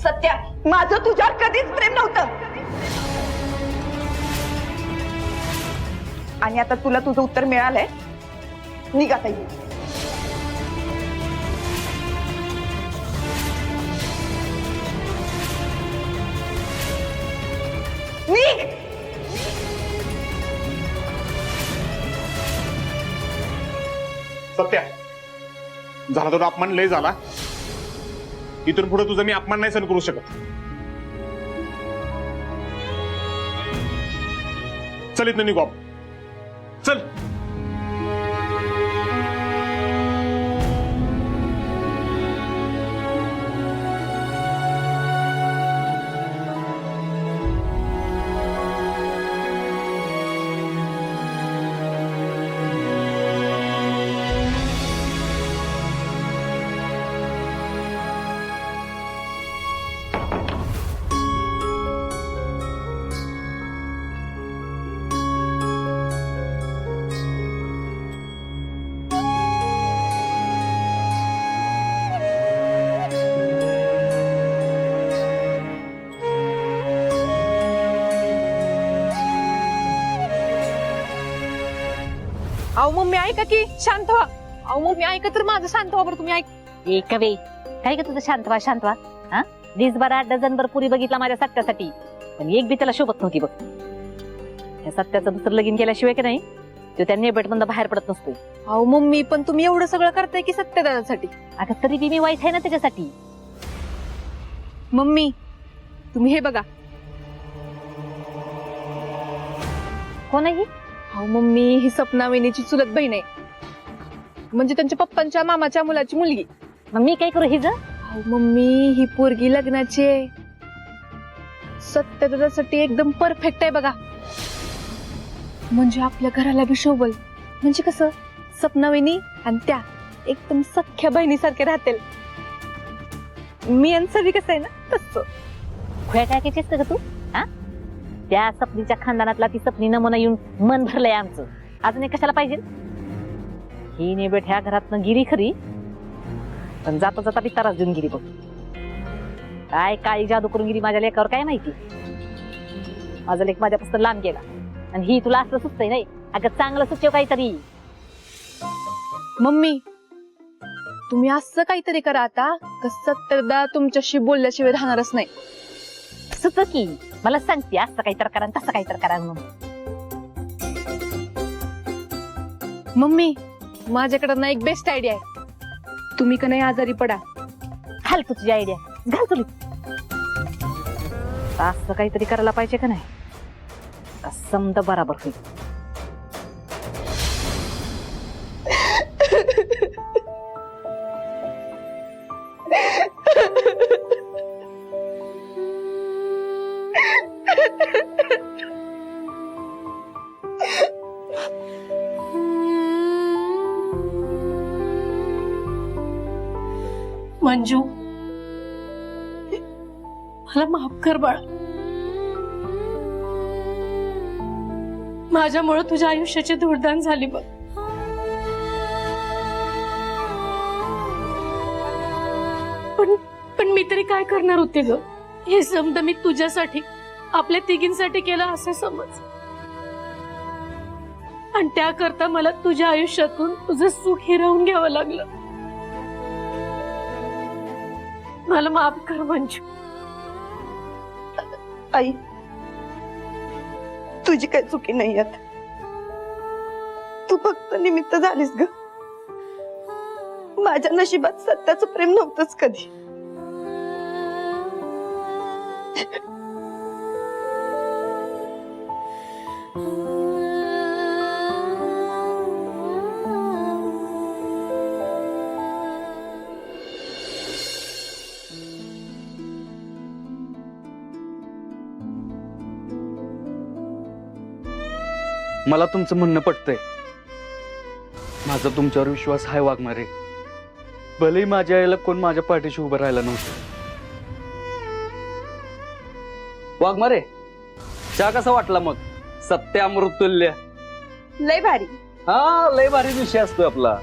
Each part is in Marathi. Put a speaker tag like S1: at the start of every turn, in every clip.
S1: सत्या, माझं तुझ्यावर कधीच प्रेम नव्हतं आणि आता तुला तुझं उत्तर मिळालंय. निघ आता इथून. निघ.
S2: सत्या, झाला तो अपमान लय झाला. इथून पुढे तुझा मी अपमान नाही सहन करू शकत. चल इथनं निघू आपण. चल.
S3: अहो मम्मी ऐका की, शांत व्हा. अहो मम्मी ऐका तर माझं, शांत व्हा बरं तुम्ही. ऐक
S4: एक वे काय ग तुझं शांत व्हा. हा 20-12 डझनभर पुरी बघितला माझ्या सत्यासाठी, पण एक बी त्याला शोभत नव्हती बघ. त्या सत्याचं दुसरं लगीन केल्याशिवाय की नाही तो त्या नेबट बंद बाहेर पडत नसतोय.
S3: अहो मम्मी, पण तुम्ही एवढं सगळं करताय की सत्यदादासाठी.
S4: अगं तरी बी मी वाईट आहे ना त्याच्यासाठी.
S3: मम्मी तुम्ही हे बघा.
S4: कोण आहे ही?
S3: अहो मम्मी, ही सपना वहिनीची चुलत बहीण आहे, म्हणजे त्यांच्या पप्पांच्या मामाच्या मुलाची मुलगी.
S4: मग मी काय करू हिज?
S3: अहो मम्मी, ही पोरगी लग्नाची आहे, सत्यदादासाठी एकदम परफेक्ट आहे बघा. म्हणजे आपल्या घराला बी शोभल. म्हणजे कसं, सपना वहिनी आणि त्या एकदम सख्या बहिणीसारखे राहतील. मी आणि सवी कसं आहे ना तसं.
S4: खुया टाकायचीस का ग तू? हा त्या सपनीच्या खानदानातला ती सपनी नमुना येऊन मन भरलंय आमचं. अजून एक कशाला पाहिजे? ही नेबेट ह्या घरातनं गिरी खरी, पण जाता जाता बी ताराच देऊन गिरी बघ. काय काळी जादू करून गिरी माझ्या लेकावर काय माहिती. माझा लेक माझ्यापासून लांब गेला आणि ही तुला असलं सुचतंय नाही. अगं चांगलं सुचव काहीतरी.
S3: मम्मी तुम्ही असं काहीतरी करा आता, का सत्यदा तुमच्याशी बोलल्याशिवाय राहणारच नाही.
S4: सुच की मला सांगते असं काहीतरी करा तसं काहीतरी करा म्हणून.
S3: मम्मी माझ्याकडे ना एक बेस्ट आयडिया आहे. तुम्ही का नाही आजारी पडा.
S4: घाल तू तुझी आयडिया, घाल तुला. असं काहीतरी करायला पाहिजे का नाही, समजा बराबर होईल.
S5: मंजू, मला माफ कर बाळा. माझ्यामुळे तुझ्या आयुष्याची धूळधाण झाली बघ. पण मी तरी काय करणार होते ग. हे समजा मी तुझ्यासाठी, आपल्या तिघींसाठी केलं असं समज, आणि त्याकरता मला तुझ्या आयुष्यातून तुझं सुख हिरावून घ्यावं लागलं. मला माफ कर मंजू.
S1: आई, तुझी काही चुकी नाही आहेत. तू फक्त निमित्त झालीस ग. माझ्या नशिबात सत्याचं प्रेम नव्हतंच कधी.
S6: मला तुमचं म्हणणं पटतंय. माझा तुमच्यावर विश्वास हाय वाघमारे. भलेही माझ्या आईला कोण माझ्या पाठीशी उभं राहिला नव्हतं. वाघमारे, चहा कसा वाटला मग? सत्य अमृतुल्य.
S1: लय भारी.
S6: हा, लय भारी विषय असतो आपला.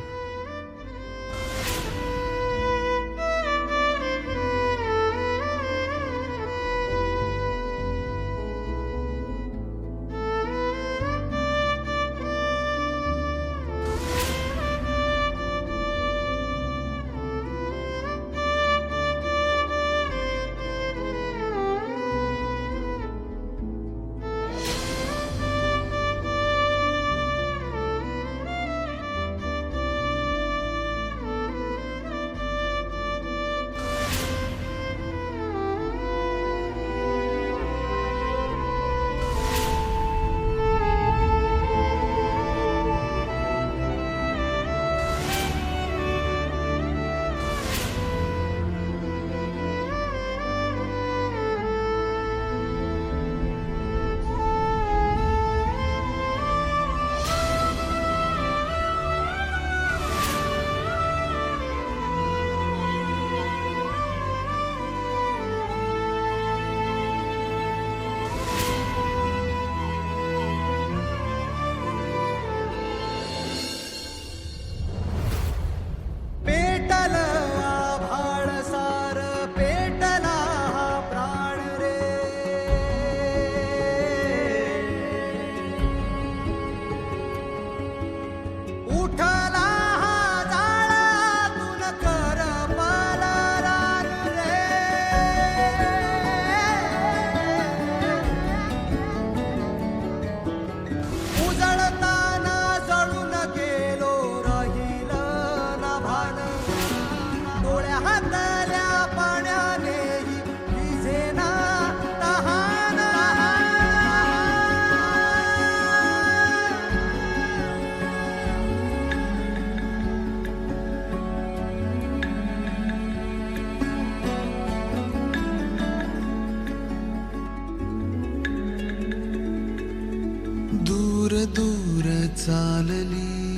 S7: दूर चालली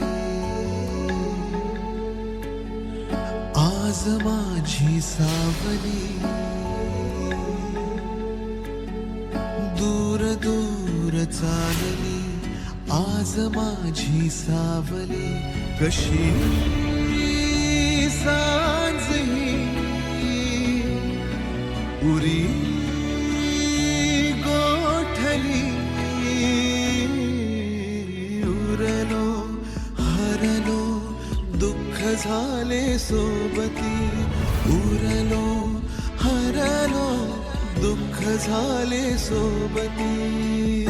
S7: आज माझी सावली दूर दूर चालली आज माझी सावली कशी सांज ही उरी गोठली उरलो हरलो दुःख झाले सोबती उरलो हरलो दुःख झाले सोबती